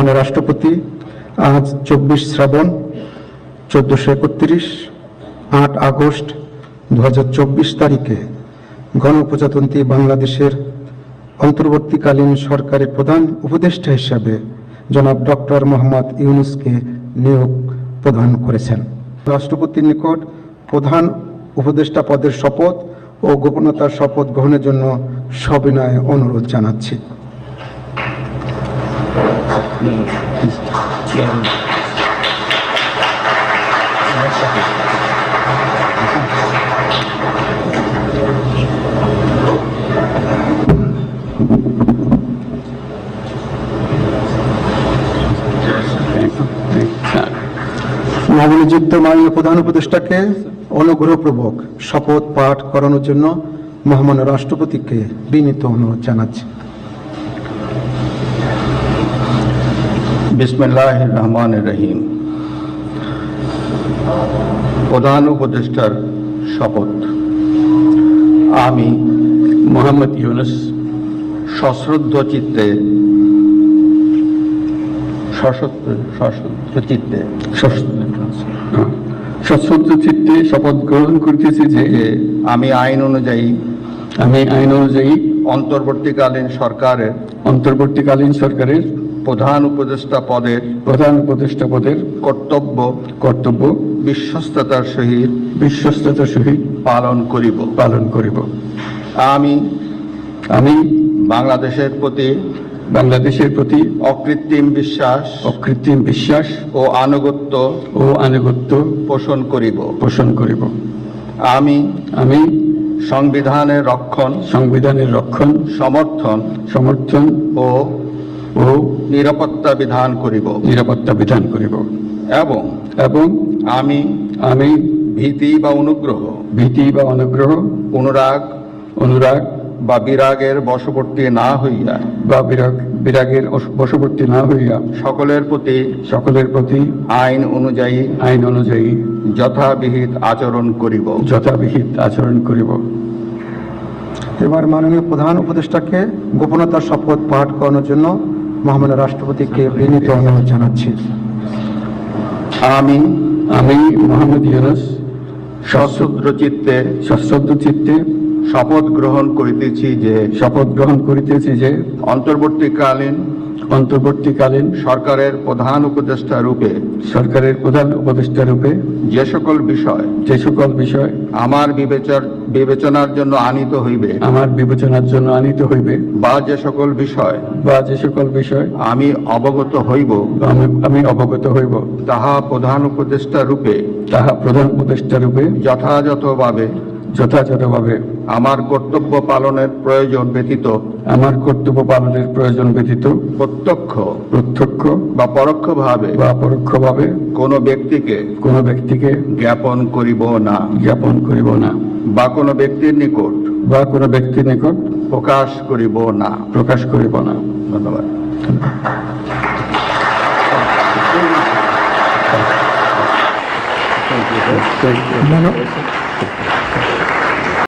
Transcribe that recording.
মহামান্য রাষ্ট্রপতি আজ 24 শ্রাবণ 1431 8 আগস্ট 2024 তারিখে গণপ্রজাতন্ত্রী বাংলাদেশের অন্তর্বর্তীকালীন সরকারের প্রধান উপদেষ্টা হিসাবে জনাব ডক্টর মোহাম্মদ ইউনূসকে নিয়োগ প্রদান করেছেন। রাষ্ট্রপতির নিকট প্রধান উপদেষ্টা পদের শপথ ও গোপনতার শপথ গ্রহণের জন্য সবিনয়ে অনুরোধ জানাচ্ছি। নবনিযুক্ত মাননীয় প্রধান উপদেষ্টাকে অনুগ্রহপূর্বক শপথ পাঠ করানোর জন্য মহামান্য রাষ্ট্রপতিকে বিনীত অনুরোধ জানাচ্ছি। বিসমিল্লাহির রহমানির রহিম। প্রধান উপদেষ্টার শপথ। আমি মোহাম্মদ ইউনূস সশ্রদ্ধ চিত্তে শপথ গ্রহণ করিতেছি যে আমি আইন অনুযায়ী অন্তর্বর্তীকালীন সরকারের প্রধান উপদেষ্টা পদের কর্তব্য বিশ্বস্ততার সহিত পালন করিব। আমি বাংলাদেশের প্রতি অকৃত্রিম বিশ্বাস ও আনুগত্য পোষণ করিব। আমি সংবিধানের রক্ষণ সমর্থন ও নিরাপত্তা বিধান করিব এবং আমি ভীতি বা অনুগ্রহ অনুরাগ বা বিরাগের বশবর্তী না হইয়া সকলের প্রতি আইন অনুযায়ী যথাবিহিত আচরণ করিব। এবার মাননীয় প্রধান উপদেষ্টাকে গোপনতার শপথ পাঠ করানোর জন্য মহামান্য রাষ্ট্রপতিকে বিনীত অনুরোধ জানাচ্ছি। আমি মোহাম্মদ ইউনূস সশ্রদ্ধ চিত্তে শপথ গ্রহণ করিতেছি যে অন্তর্বর্তীকালীন সরকারের প্রধান উপদেষ্টা রূপে যে সকল বিষয় আমার বিবেচনার জন্য আনিত হইবে বা যে সকল বিষয় আমি অবগত হইব তাহা প্রধান উপদেষ্টা রূপে যথাযথভাবে আমার কর্তব্য পালনের প্রয়োজন ব্যতীত প্রত্যক্ষ বা পরোক্ষভাবে কোনো ব্যক্তিকে জ্ঞাপন করিব না বা কোনো ব্যক্তির নিকট প্রকাশ করিব না। ধন্যবাদ।